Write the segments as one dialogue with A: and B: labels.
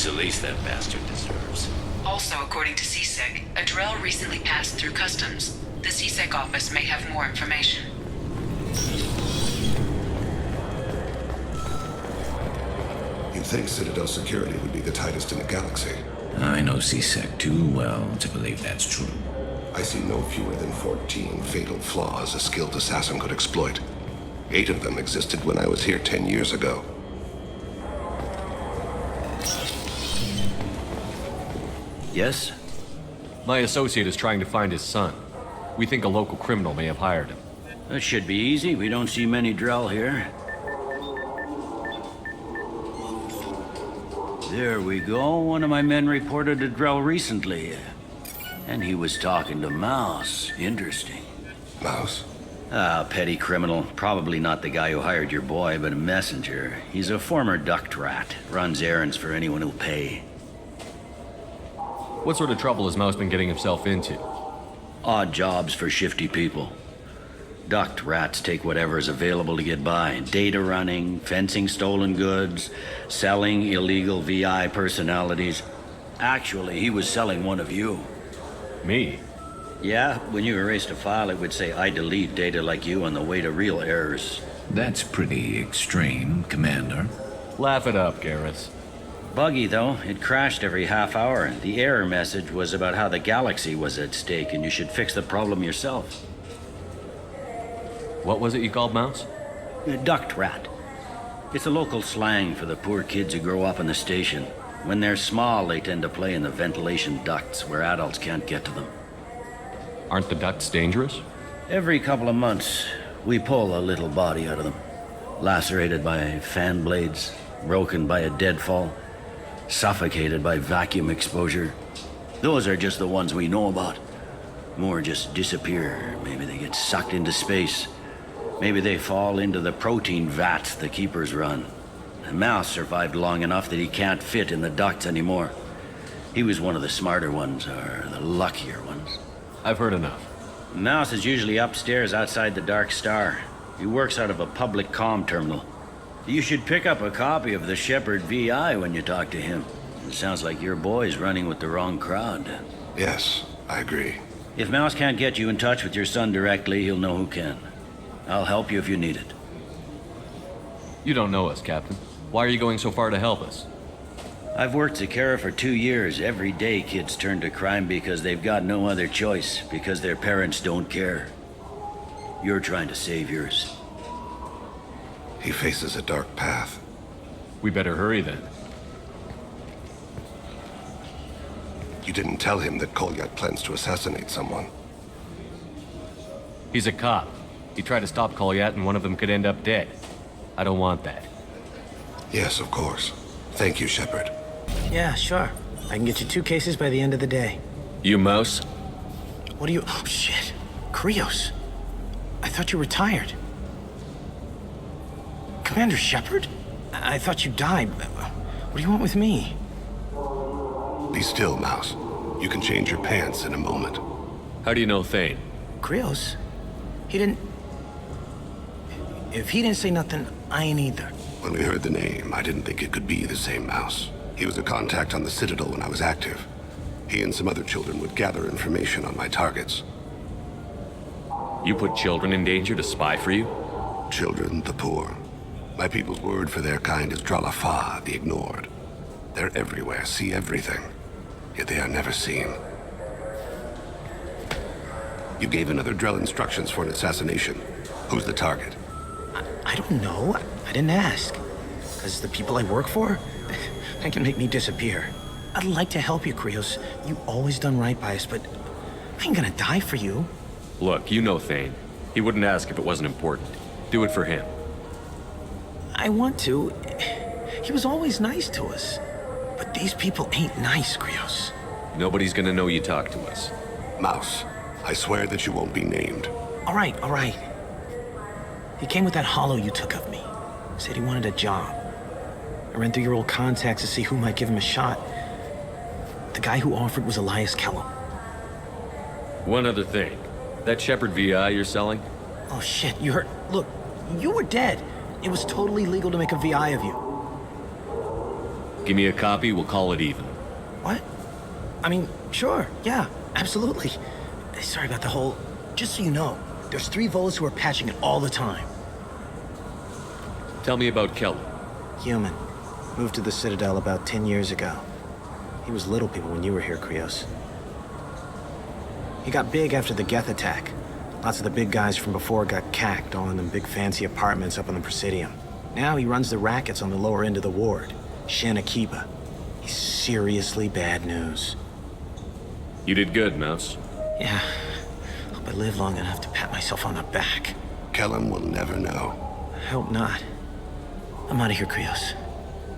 A: the least that bastard deserves.
B: Also, according to CSEC, a Drell recently passed through customs. The CSEC office may have more information.
C: You'd think Citadel security would be the tightest in the galaxy.
A: I know CSEC too well to believe that's true.
C: I see no fewer than 14 fatal flaws a skilled assassin could exploit. 8 of them existed when I was here 10 years ago.
D: Yes?
E: My associate is trying to find his son. We think a local criminal may have hired him.
D: That should be easy. We don't see many Drell here. There we go. One of my men reported a Drell recently. And he was talking to Mouse. Interesting.
C: Mouse?
D: Ah, petty criminal. Probably not the guy who hired your boy, but a messenger. He's a former duct rat. Runs errands for anyone who'll pay.
E: What sort of trouble has Mouse been getting himself into?
D: Odd jobs for shifty people. Duct rats take whatever is available to get by. Data running, fencing stolen goods, selling illegal VI personalities. Actually, he was selling one of you.
E: Me?
D: Yeah, when you erased a file, it would say, I delete data like you on the way to real errors.
A: That's pretty extreme, Commander.
E: Laugh it up, Garrus.
D: Buggy, though. It crashed every half hour. The error message was about how the galaxy was at stake and you should fix the problem yourself.
E: What was it you called Mouse?
D: A duct rat. It's a local slang for the poor kids who grow up in the station. When they're small, they tend to play in the ventilation ducts where adults can't get to them.
E: Aren't the ducts dangerous?
D: Every couple of months, we pull a little body out of them. Lacerated by fan blades, broken by a deadfall, suffocated by vacuum exposure. Those are just the ones we know about. More just disappear. Maybe they get sucked into space. Maybe they fall into the protein vats the keepers run. The Mouse survived long enough that he can't fit in the ducts anymore. He was one of the smarter ones, or the luckier ones.
E: I've heard enough.
D: Mouse is usually upstairs outside the Dark Star. He works out of a public comm terminal. You should pick up a copy of the Shepard VI when you talk to him. It sounds like your boy's running with the wrong crowd.
C: Yes, I agree.
D: If Mouse can't get you in touch with your son directly, he'll know who can. I'll help you if you need it.
E: You don't know us, Captain. Why are you going so far to help us?
D: I've worked Zakera for 2 years. Every day kids turn to crime because they've got no other choice, because their parents don't care. You're trying to save yours.
C: He faces a dark path.
E: We better hurry then.
C: You didn't tell him that Kolyat plans to assassinate someone.
E: He's a cop. He tried to stop Kolyat and one of them could end up dead. I don't want that.
C: Yes, of course. Thank you, Shepard.
F: Yeah, sure. I can get you 2 cases by the end of the day.
E: You Mouse?
F: What do you... Oh, shit. Krios. I thought you retired. Commander Shepard? I thought you died. What do you want with me?
C: Be still, Mouse. You can change your pants in a moment.
E: How do you know Thane?
F: Krios? He didn't... If he didn't say nothing, I ain't either.
C: When we heard the name, I didn't think it could be the same Mouse. He was a contact on the Citadel when I was active. He and some other children would gather information on my targets.
E: You put children in danger to spy for you?
C: Children, the poor. My people's word for their kind is Dralafa, the ignored. They're everywhere, see everything. Yet they are never seen. You gave another Drell instructions for an assassination. Who's the target?
F: I don't know. I didn't ask. Because the people I work for, they can make me disappear. I'd like to help you, Krios. You always done right by us, but I ain't gonna die for you.
E: Look, you know Thane. He wouldn't ask if it wasn't important. Do it for him.
F: I want to. He was always nice to us. But these people ain't nice, Krios.
E: Nobody's gonna know you talked to us.
C: Mouse, I swear that you won't be named.
F: All right. He came with that hollow you took of me. Said he wanted a job. I ran through your old contacts to see who might give him a shot. The guy who offered was Elias Kellum.
E: One other thing. That Shepard VI you're selling?
F: Oh shit, you heard... Look, you were dead. It was totally legal to make a VI of you.
E: Give me a copy, we'll call it even.
F: What? I mean, sure, yeah, absolutely. Sorry about the whole... Just so you know, there's 3 Volas who are patching it all the time.
E: Tell me about Kelly.
F: Human. Moved to the Citadel about 10 years ago. He was Little People when you were here, Krios. He got big after the Geth attack. Lots of the big guys from before got cacked, all in them big fancy apartments up on the Presidium. Now he runs the rackets on the lower end of the ward, Shin Akiba. He's seriously bad news.
E: You did good, Mouse.
F: Yeah. Hope I live long enough to pat myself on the back.
C: Kellum will never know.
F: I hope not. I'm out of here, Krios.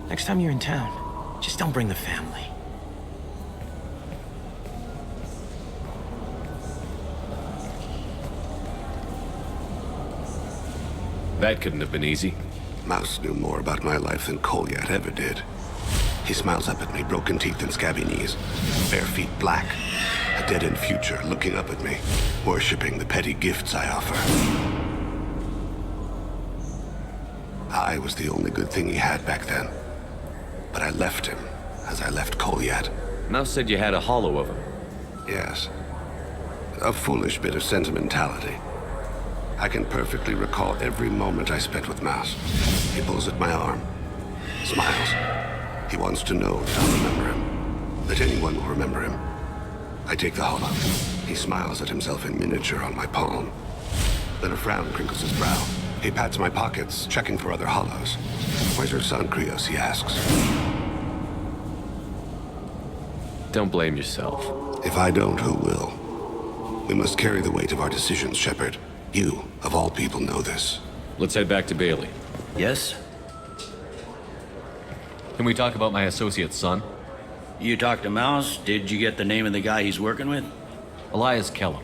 F: Next time you're in town, just don't bring the family.
E: That couldn't have been easy.
C: Mouse knew more about my life than Kolyat ever did. He smiles up at me, broken teeth and scabby knees, bare feet black, a dead-end future looking up at me, worshipping the petty gifts I offer. I was the only good thing he had back then. But I left him, as I left Kolyat.
E: Mouse said you had a hollow of him.
C: Yes. A foolish bit of sentimentality. I can perfectly recall every moment I spent with Mouse. He pulls at my arm, smiles. He wants to know that I'll remember him, that anyone will remember him. I take the hollow. He smiles at himself in miniature on my palm. Then a frown crinkles his brow. He pats my pockets, checking for other hollows. Where's your son, Krios, he asks.
E: Don't blame yourself.
C: If I don't, who will? We must carry the weight of our decisions, Shepard. You, of all people, know this.
E: Let's head back to Bailey.
D: Yes?
E: Can we talk about my associate's son?
D: You talked to Mouse? Did you get the name of the guy he's working with?
E: Elias Kellum.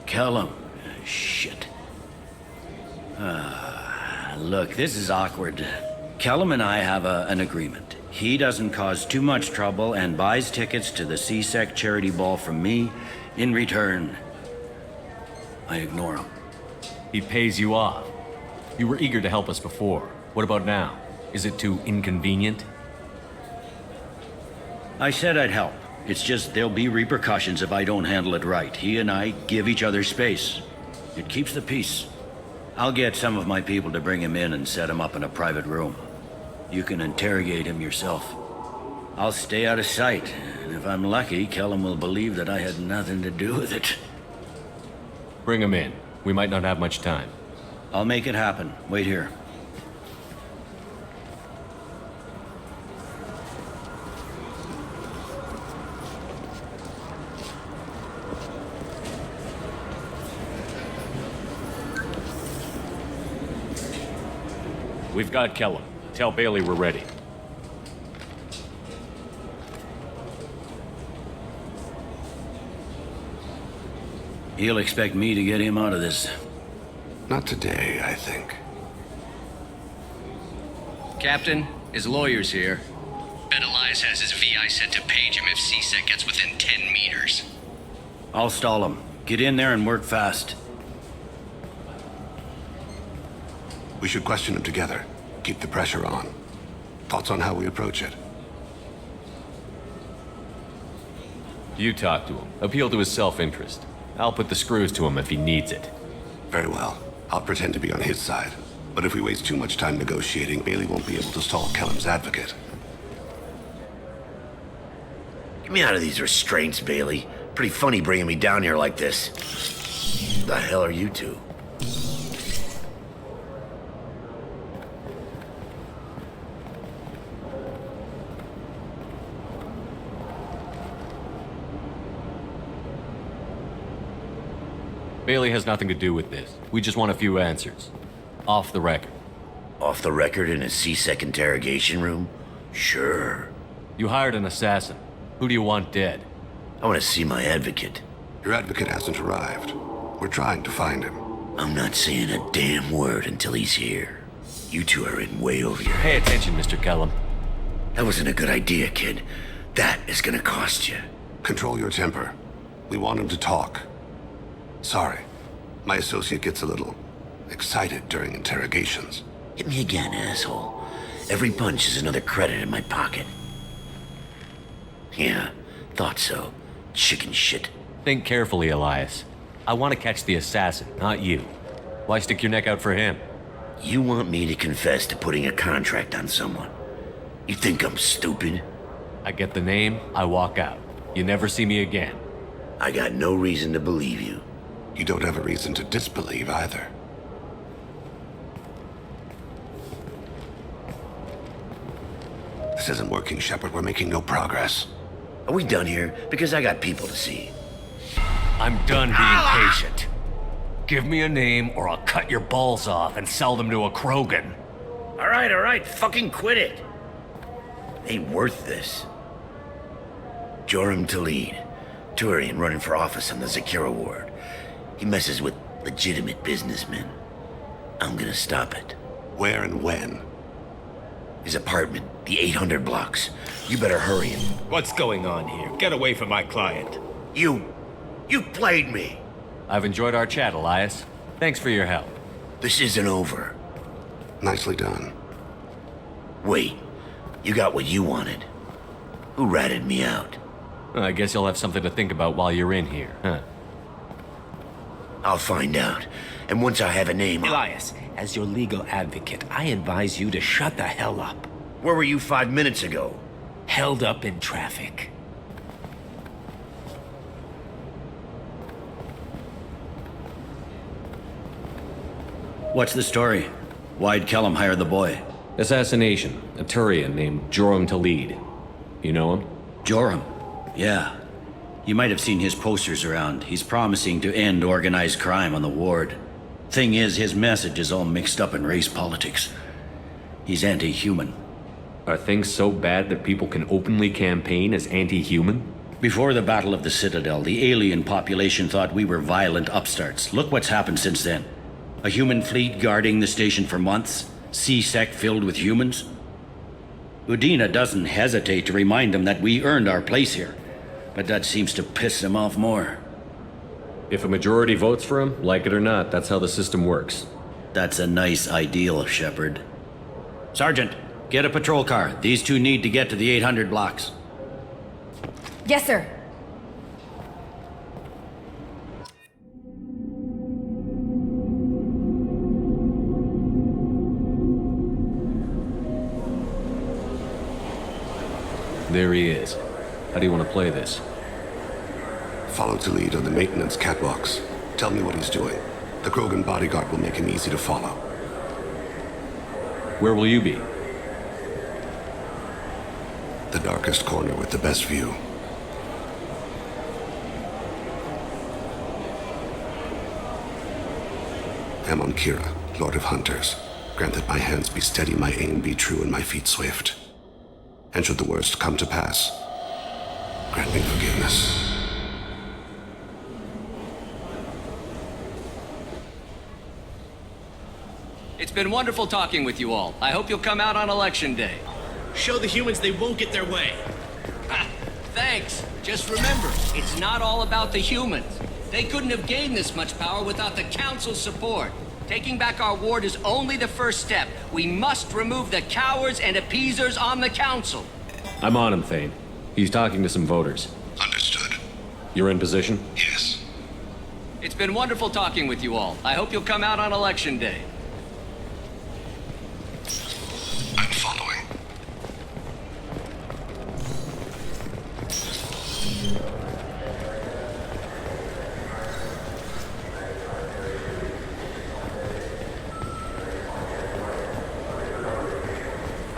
D: Kellum. Shit. Look, this is awkward. Kellum and I have an agreement. He doesn't cause too much trouble and buys tickets to the C-Sec charity ball from me. In return, I ignore him.
E: He pays you off. You were eager to help us before. What about now? Is it too inconvenient?
D: I said I'd help. It's just there'll be repercussions if I don't handle it right. He and I give each other space. It keeps the peace. I'll get some of my people to bring him in and set him up in a private room. You can interrogate him yourself. I'll stay out of sight, and if I'm lucky, Kellum will believe that I had nothing to do with it.
E: Bring him in. We might not have much time.
D: I'll make it happen. Wait here.
E: We've got Kellum. Tell Bailey we're ready.
D: He'll expect me to get him out of this.
C: Not today, I think.
G: Captain, his lawyer's here. Bet Elias has his VI set to page him if C-Sec gets within 10 meters.
D: I'll stall him. Get in there and work fast.
C: We should question him together. Keep the pressure on. Thoughts on how we approach it?
E: You talk to him. Appeal to his self-interest. I'll put the screws to him if he needs it.
C: Very well. I'll pretend to be on his side. But if we waste too much time negotiating, Bailey won't be able to stall Kellum's advocate.
H: Get me out of these restraints, Bailey. Pretty funny bringing me down here like this. The hell are you two?
E: Bailey has nothing to do with this. We just want a few answers. Off the record.
H: Off the record in a C-Sec interrogation room? Sure.
E: You hired an assassin. Who do you want dead?
H: I want to see my advocate.
C: Your advocate hasn't arrived. We're trying to find him.
H: I'm not saying a damn word until he's here. You two are in way over your head.
E: Pay attention, Mr. Kellum.
H: That wasn't a good idea, kid. That is gonna cost you.
C: Control your temper. We want him to talk. Sorry. My associate gets a little excited during interrogations.
H: Hit me again, asshole. Every punch is another credit in my pocket. Yeah, thought so. Chicken shit.
E: Think carefully, Elias. I want to catch the assassin, not you. Why stick your neck out for him?
H: You want me to confess to putting a contract on someone? You think I'm stupid?
E: I get the name, I walk out. You never see me again.
H: I got no reason to believe you.
C: You don't have a reason to disbelieve either. This isn't working, Shepard. We're making no progress.
H: Are we done here? Because I got people to see.
E: I'm done being patient. Give me a name or I'll cut your balls off and sell them to a Krogan.
H: All right, fucking quit it. Ain't worth this. Joram Talid, Turian running for office on the Zakira ward. He messes with legitimate businessmen. I'm gonna stop it.
C: Where and when?
H: His apartment, the 800 blocks. You better hurry him.
I: What's going on here? Get away from my client.
H: You played me.
E: I've enjoyed our chat, Elias. Thanks for your help.
H: This isn't over.
C: Nicely done.
H: Wait, you got what you wanted. Who ratted me out?
E: I guess you'll have something to think about while you're in here, huh?
H: I'll find out. And once I have a name...
I: Elias, as your legal advocate, I advise you to shut the hell up.
H: Where were you 5 minutes ago?
I: Held up in traffic.
D: What's the story? Why'd Kellum hire the boy?
E: Assassination. A Turian named Joram Talid. You know him?
D: Joram? Yeah. You might have seen his posters around. He's promising to end organized crime on the ward. Thing is, his message is all mixed up in race politics. He's anti-human.
E: Are things so bad that people can openly campaign as anti-human?
D: Before the Battle of the Citadel, the alien population thought we were violent upstarts. Look what's happened since then. A human fleet guarding the station for months, C-Sec filled with humans. Udina doesn't hesitate to remind them that we earned our place here, but that seems to piss them off more.
E: If a majority votes for him, like it or not, that's how the system works.
D: That's a nice ideal, Shepard. Sergeant, get a patrol car. These two need to get to the 800 blocks.
J: Yes, sir.
E: There he is. How do you want to play this?
C: Follow to lead on the maintenance catwalks. Tell me what he's doing. The Krogan bodyguard will make him easy to follow.
E: Where will you be?
C: The darkest corner with the best view. I'm on Kira, Lord of Hunters. Grant that my hands be steady, my aim be true, and my feet swift. And should the worst come to pass, grant me forgiveness.
G: It's been wonderful talking with you all. I hope you'll come out on election day.
I: Show the humans they won't get their way.
G: Ha, thanks. Just remember, it's not all about the humans. They couldn't have gained this much power without the Council's support. Taking back our ward is only the first step. We must remove the cowards and appeasers on the Council.
E: I'm on him, Thane. He's talking to some voters.
C: Understood.
E: You're in position?
C: Yes.
G: It's been wonderful talking with you all. I hope you'll come out on election day.
C: I'm following.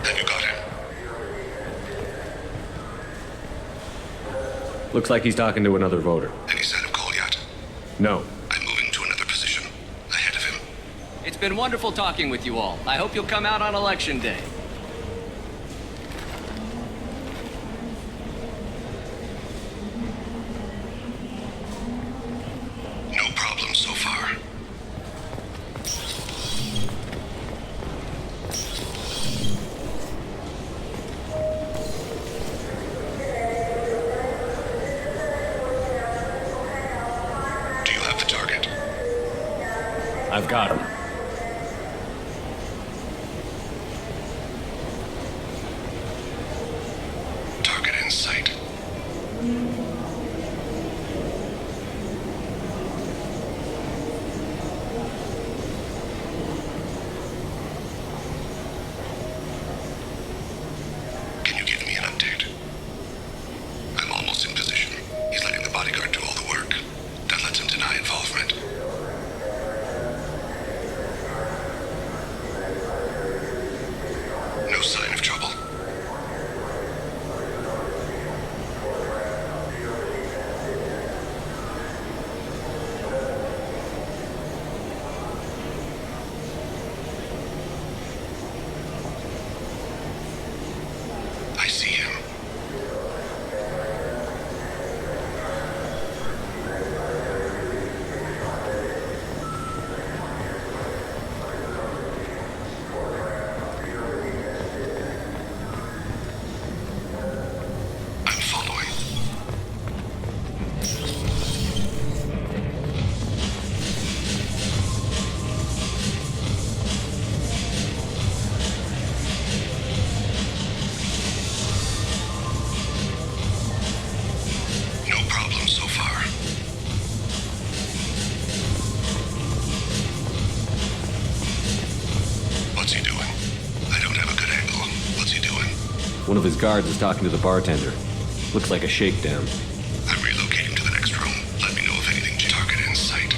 C: Have you got him?
E: Looks like he's talking to another voter.
C: Any sign of Kolyat?
E: No.
C: I'm moving to another position. Ahead of him.
G: It's been wonderful talking with you all. I hope you'll come out on election day.
C: No problem so far. Do you have the target?
E: I've got him.
C: in sight. Can you give me an update? I'm almost in position. He's letting the bodyguard do all the work. That lets him deny involvement. No sign of trouble. I see him. I'm following. No problem so far. What's he doing? I don't have a good angle. What's he doing?
K: One of his guards is talking to the bartender. Looks like a shakedown.
C: I'm relocating to the next room. Let me know if anything target in sight.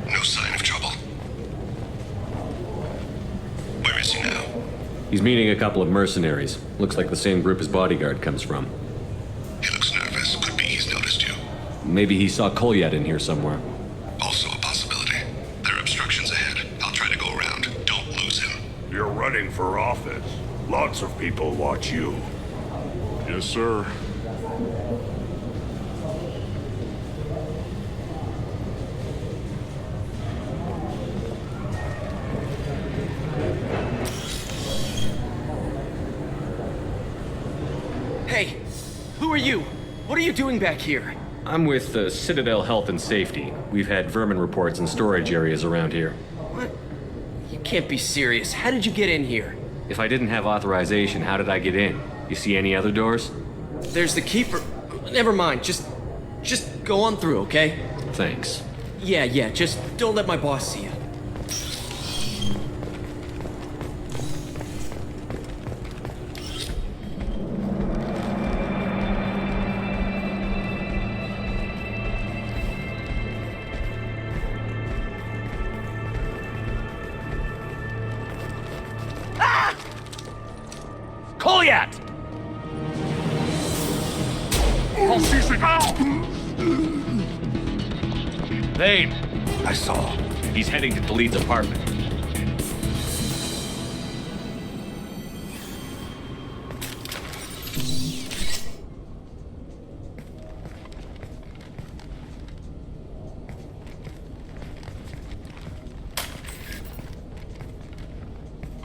C: No sign of trouble. Where is he now?
K: He's meeting a couple of mercenaries. Looks like the same group his bodyguard comes from.
C: He looks nervous. Could be he's noticed you.
K: Maybe he saw Kolyat in here somewhere.
C: Also a possibility. There are obstructions ahead. I'll try to go around. Don't lose him.
L: You're running for office. Lots of people watch you. Yes, sir.
F: Hey, who are you? What are you doing back here?
K: I'm with the Citadel Health and Safety. We've had vermin reports in storage areas around here.
F: What? You can't be serious. How did you get in here?
K: If I didn't have authorization, how did I get in? You see any other doors?
F: There's the keeper. Never mind. Just go on through, okay?
K: Thanks.
F: Yeah, just don't let my boss see you.
E: Kolyat! Thane,
C: I saw.
E: he's heading to Khalid's apartment.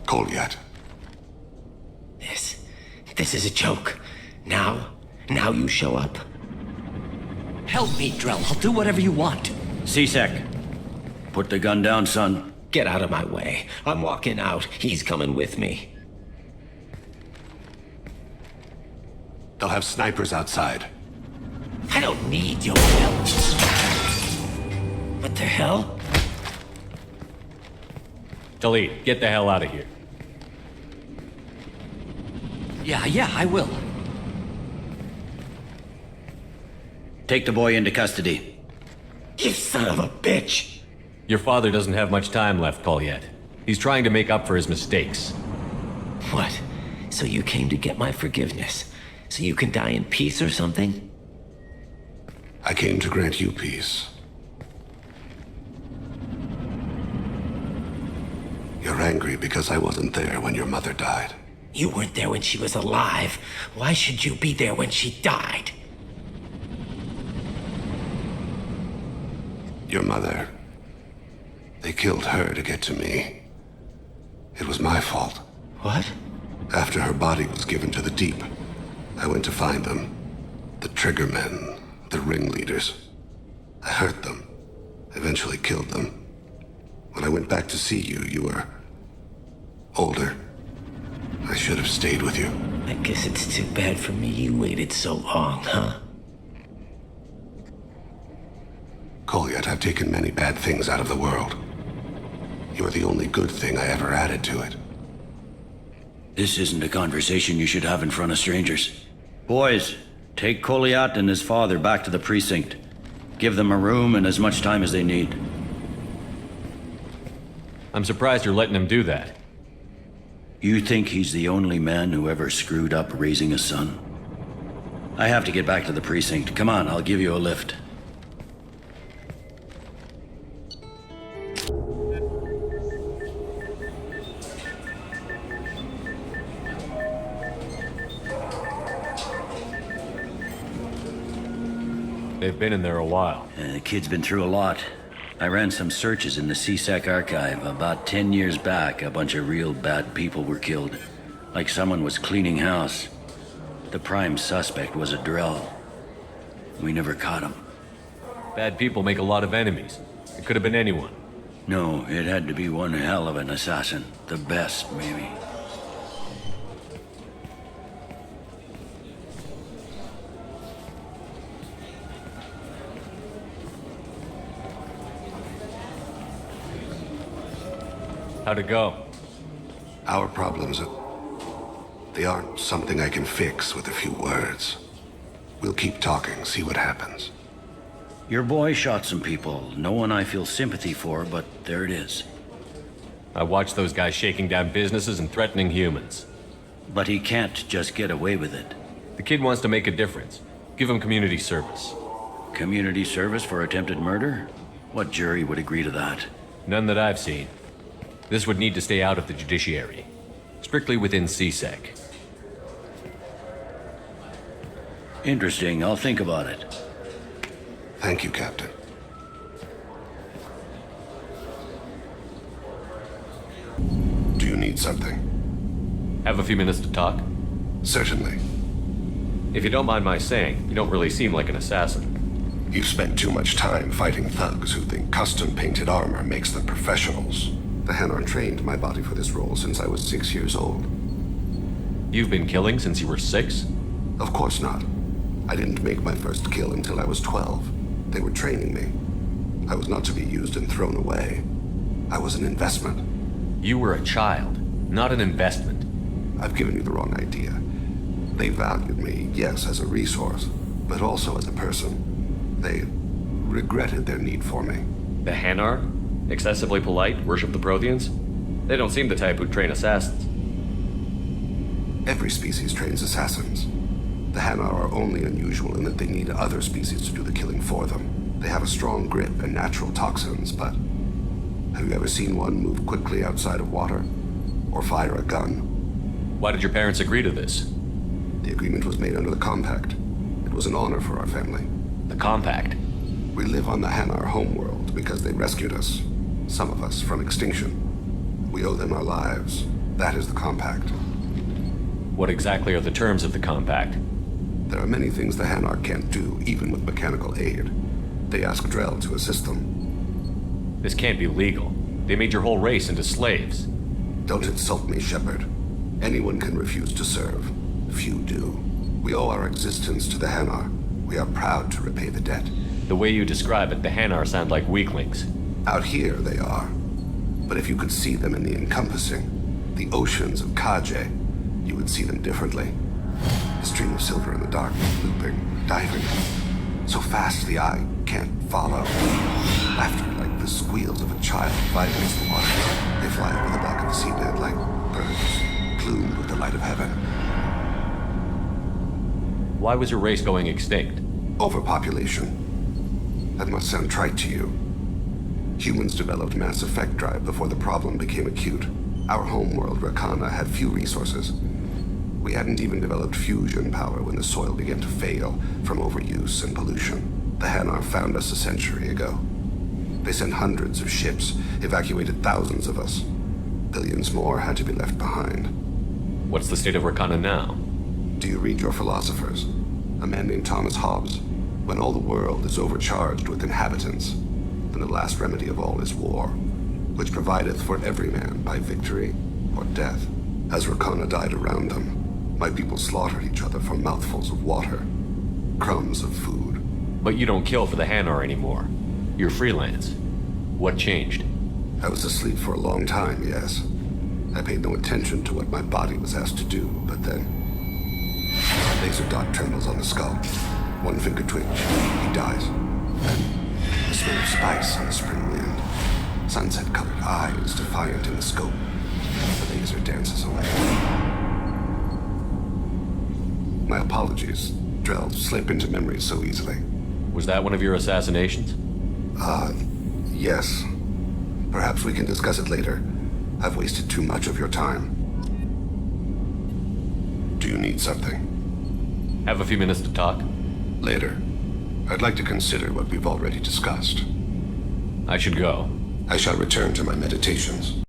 C: Kolyat.
H: This is a joke. Now you show up.
G: Help me, Drell. I'll do whatever you want.
D: C-Sec, put the gun down, son.
H: Get out of my way. I'm walking out. He's coming with me.
C: They'll have snipers outside.
H: I don't need your help. What the hell?
K: Khalid, get the hell out of here.
G: Yeah, I will.
D: Take the boy into custody.
H: You son of a bitch!
K: Your father doesn't have much time left, Kolyat. He's trying to make up for his mistakes.
H: What? So you came to get my forgiveness? So you can die in peace or something?
C: I came to grant you peace. You're angry because I wasn't there when your mother died.
H: You weren't there when she was alive. Why should you be there when she died?
C: Your mother. They killed her to get to me. It was my fault.
H: What?
C: After her body was given to the deep, I went to find them. The triggermen, the ringleaders. I hurt them, eventually killed them. When I went back to see you, you were older. I should have stayed with you.
I: I guess it's too bad for me you waited so long, huh?
C: Kolyat, I've taken many bad things out of the world. You're the only good thing I ever added to it.
D: This isn't a conversation you should have in front of strangers. Boys, take Kolyat and his father back to the precinct. Give them a room and as much time as they need.
K: I'm surprised you're letting him do that.
D: You think he's the only man who ever screwed up raising a son? I have to get back to the precinct. Come on, I'll give you a lift.
K: They've been in there a while.
D: The kid's been through a lot. I ran some searches in the CSEC archive. About 10 years back, a bunch of real bad people were killed. Like someone was cleaning house. The prime suspect was a Drell. We never caught him.
K: Bad people make a lot of enemies. It could have been anyone.
D: No, it had to be one hell of an assassin. The best, maybe.
K: How'd it go?
C: Our problems, they aren't something I can fix with a few words. We'll keep talking, see what happens.
D: Your boy shot some people. No one I feel sympathy for, but there it is.
K: I watched those guys shaking down businesses and threatening humans.
D: But he can't just get away with it.
K: The kid wants to make a difference. Give him community service.
D: Community service for attempted murder? What jury would agree to that?
K: None that I've seen. This would need to stay out of the judiciary. Strictly within CSEC.
D: Interesting. I'll think about it.
C: Thank you, Captain. Do you need something?
K: Have a few minutes to talk?
C: Certainly.
K: If you don't mind my saying, you don't really seem like an assassin.
C: You've spent too much time fighting thugs who think custom-painted armor makes them professionals. The Hanar trained my body for this role since I was 6 years old.
K: You've been killing since you were 6?
C: Of course not. I didn't make my first kill until I was 12. They were training me. I was not to be used and thrown away. I was an investment.
K: You were a child, not an investment.
C: I've given you the wrong idea. They valued me, yes, as a resource, but also as a person. They regretted their need for me.
K: The Hanar? Excessively polite, worship the Protheans? They don't seem the type who'd train assassins.
C: Every species trains assassins. The Hanar are only unusual in that they need other species to do the killing for them. They have a strong grip and natural toxins, but have you ever seen one move quickly outside of water? Or fire a gun?
K: Why did your parents agree to this?
C: The agreement was made under the Compact. It was an honor for our family.
K: The Compact?
C: We live on the Hanar homeworld because they rescued us. Some of us from extinction. We owe them our lives. That is the Compact.
K: What exactly are the terms of the Compact?
C: There are many things the Hanar can't do, even with mechanical aid. They ask Drell to assist them.
K: This can't be legal. They made your whole race into slaves.
C: Don't insult me, Shepard. Anyone can refuse to serve. Few do. We owe our existence to the Hanar. We are proud to repay the debt.
K: The way you describe it, the Hanar sound like weaklings.
C: Out here, they are. But if you could see them in the encompassing, the oceans of Kaje, you would see them differently. A stream of silver in the dark, looping, diving. So fast the eye can't follow. Laughter like the squeals of a child vibrates the water. They fly over the back of the seabed like birds, plumed with the light of heaven.
K: Why was your race going extinct?
C: Overpopulation. That must sound trite to you. Humans developed mass effect drive before the problem became acute. Our homeworld, Rakana, had few resources. We hadn't even developed fusion power when the soil began to fail from overuse and pollution. The Hanar found us a century ago. They sent hundreds of ships, evacuated thousands of us. Billions more had to be left behind.
K: What's the state of Rakana now?
C: Do you read your philosophers? A man named Thomas Hobbes. When all the world is overcharged with inhabitants, then the last remedy of all is war, which provideth for every man by victory or death. As Rakona died around them, my people slaughtered each other for mouthfuls of water, crumbs of food.
K: But you don't kill for the Hanar anymore. You're freelance. What changed?
C: I was asleep for a long time, yes. I paid no attention to what my body was asked to do, but then... Laser dot trembles on the skull. One finger twitch. He dies. Then, the smell of spice on the spring wind. Sunset-colored eyes defiant in the scope. The laser dances away. My apologies. Drell slip into memory so easily.
K: Was that one of your assassinations?
C: Yes. Perhaps we can discuss it later. I've wasted too much of your time. Do you need something?
K: Have a few minutes to talk?
C: Later. I'd like to consider what we've already discussed.
K: I should go.
C: I shall return to my meditations.